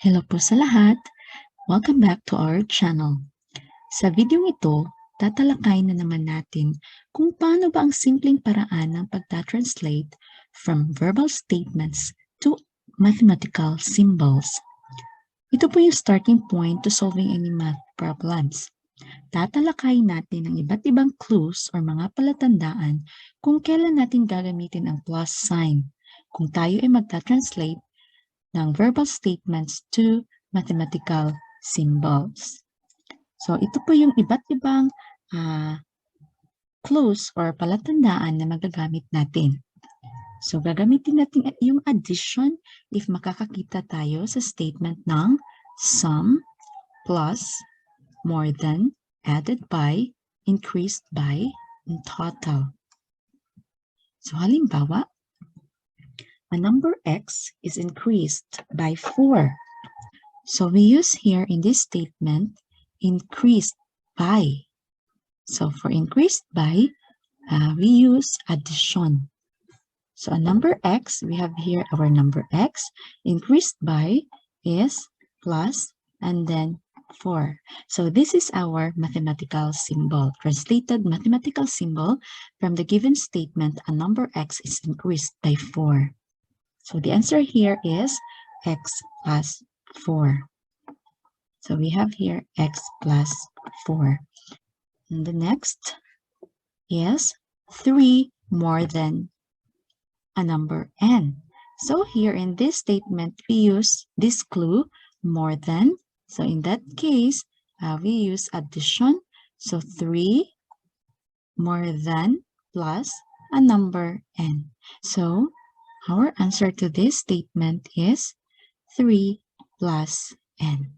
Hello po sa lahat! Welcome back to our channel. Sa video ito, tatalakayin na naman natin kung paano ba ang simpleng paraan ng pagta-translate from verbal statements to mathematical symbols. Ito po yung starting point to solving any math problems. Tatalakayin natin ang iba't ibang clues or mga palatandaan kung kailan natin gagamitin ang plus sign kung tayo ay magta-translate ng verbal statements to mathematical symbols. So, ito po yung iba't ibang clues or palatandaan na magagamit natin. So, gagamitin natin yung addition if makakakita tayo sa statement ng sum, plus, more than, added by, increased by, and total. So, halimbawa, a number x is increased by 4. So we use here in this statement, increased by. So for increased by, we use addition. So a number x, we have here our number x, increased by is plus and then 4. So this is our mathematical symbol, translated mathematical symbol from the given statement, a number x is increased by 4. So the answer here is x plus 4. So we have here x plus 4. And the next is 3 more than a number n. So here in this statement, we use this clue, more than. So in that case, we use addition. So 3 more than plus a number n. So our answer to this statement is 3 plus n.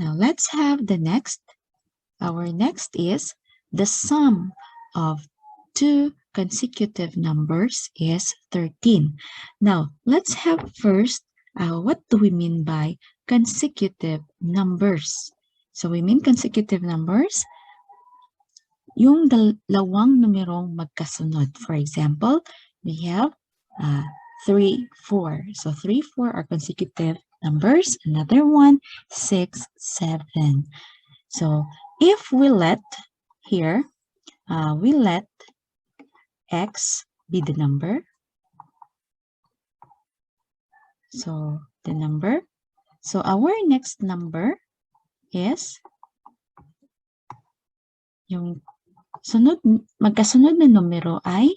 Now let's have the next. Our next is the sum of two consecutive numbers is 13. Now let's have first, what do we mean by consecutive numbers? So we mean consecutive numbers, yung dalawang numerong magkasunod. For example, we have 3, 4. So 3, 4 are consecutive numbers. Another one, 6, 7. So if we let here, we let x be the number. So the number. So our next number is yung magkasunod na numero ay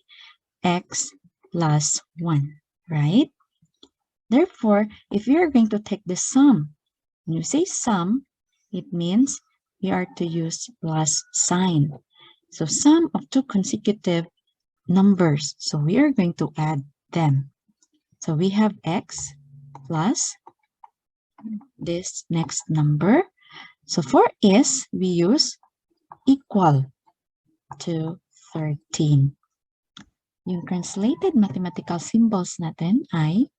x plus 1, right? Therefore, if we are going to take the sum, when you say sum, it means we are to use plus sign. So sum of two consecutive numbers. So we are going to add them. So we have x plus this next number. So for s, we use equal to 13. Yung translated mathematical symbols natin ay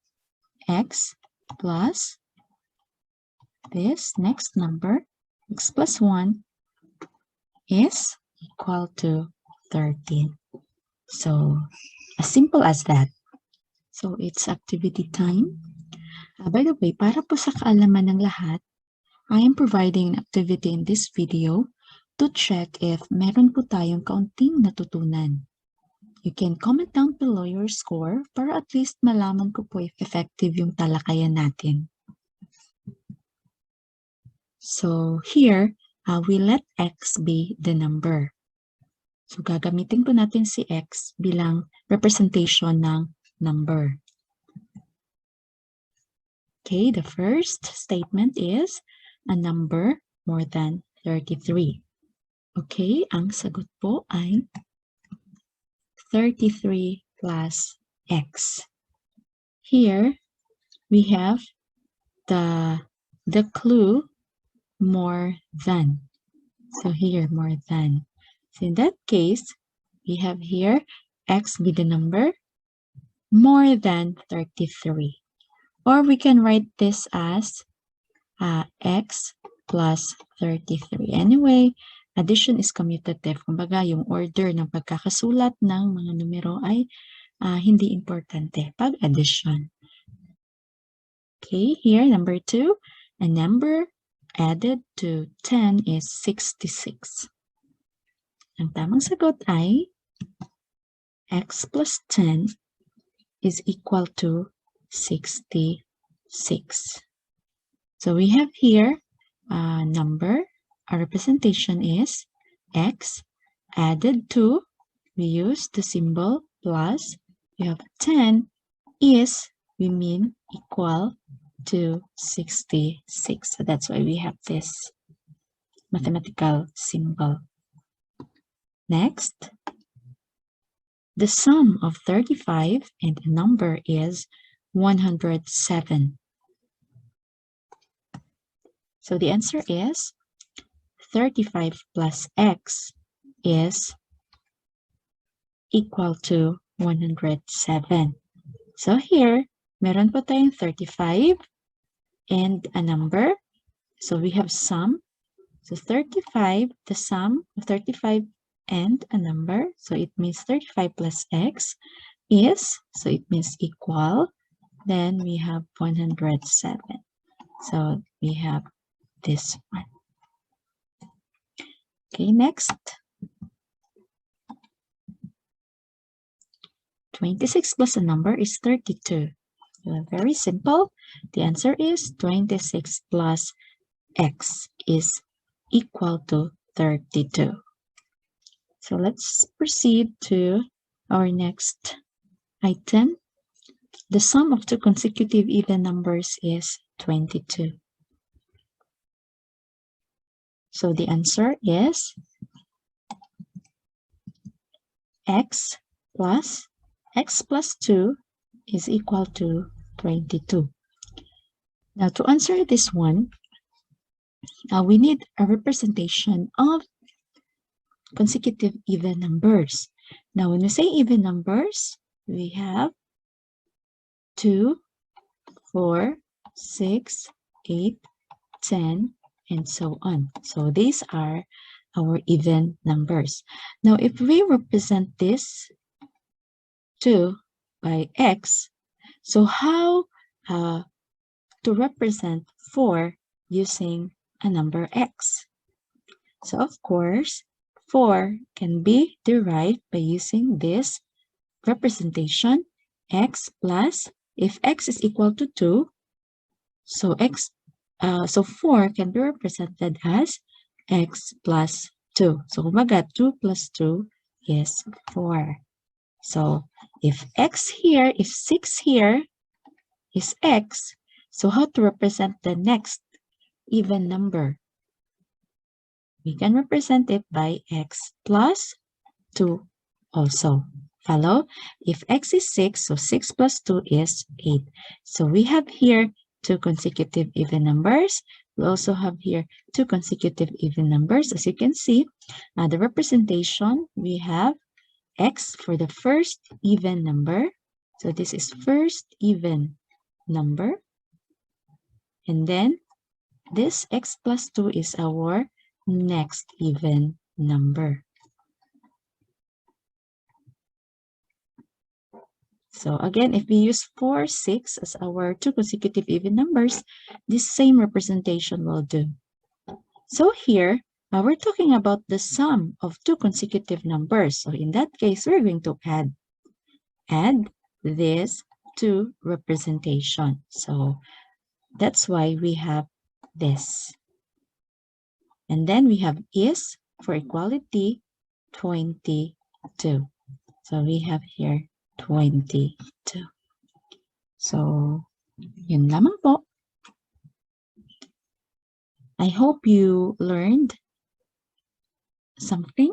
x plus this next number, x plus 1, is equal to 13. So, as simple as that. So, it's activity time. By the way, para po sa kaalaman ng lahat, I am providing an activity in this video to check if meron po tayong kaunting natutunan. You can comment down below your score para at least malaman ko po if effective yung talakayan natin. So here, we let x be the number. So gagamitin po natin si x bilang representation ng number. Okay, the first statement is a number more than 33. Okay, ang sagot po ay 33 plus x. Here, we have the clue more than. So here, more than. So in that case, we have here x be the number more than 33. Or we can write this as x plus 33. Anyway, addition is commutative. Kumbaga, yung order ng pagkakasulat ng mga numero ay hindi importante pag addition. Okay, here number 2, a number added to 10 is 66. Ang tamang sagot ay x plus 10 is equal to 66. So we have here a number. Our representation is x added to, we use the symbol plus. We have 10 is, we mean equal to 66. So that's why we have this mathematical symbol. Next, the sum of 35 and a number is 107. So the answer is 35 plus x is equal to 107. So here, meron po tayong 35 and a number. So we have sum. So 35, the sum of 35 and a number. So it means 35 plus x is, so it means equal. Then we have 107. So we have this one. Okay, next. 26 plus a number is 32. Very simple. The answer is 26 plus x is equal to 32. So let's proceed to our next item. The sum of two consecutive even numbers is 22. So the answer is x plus 2 is equal to 22. Now to answer this one, we need a representation of consecutive even numbers. Now when we say even numbers, we have 2, 4, 6, 8, 10, and so on. So these are our even numbers. Now if we represent this 2 by x, so how to represent 4 using a number x? So of course, 4 can be derived by using this representation, x plus, if x is equal to 2, so 4 can be represented as x plus 2. So kumbaga, 2 plus 2 is 4. So if x here, if 6 here is x, so how to represent the next even number? We can represent it by x plus 2 also. Follow? If x is 6, so 6 plus 2 is 8. So we have here two consecutive even numbers. We also have here two consecutive even numbers. As you can see, the representation, we have x for the first even number. So this is first even number. And then this x plus 2 is our next even number. So again, if we use 4, 6 as our two consecutive even numbers, this same representation will do. So here, we're talking about the sum of two consecutive numbers. So in that case, we're going to add this to representation. So that's why we have this. And then we have is for equality 22. So we have here 22. So yun lamang po. I hope you learned something.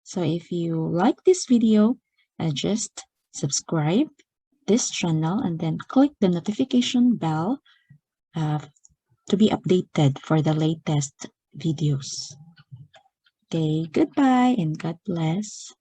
So if you like this video, just subscribe this channel and then click the notification bell to be updated for the latest videos. Okay, goodbye and God bless.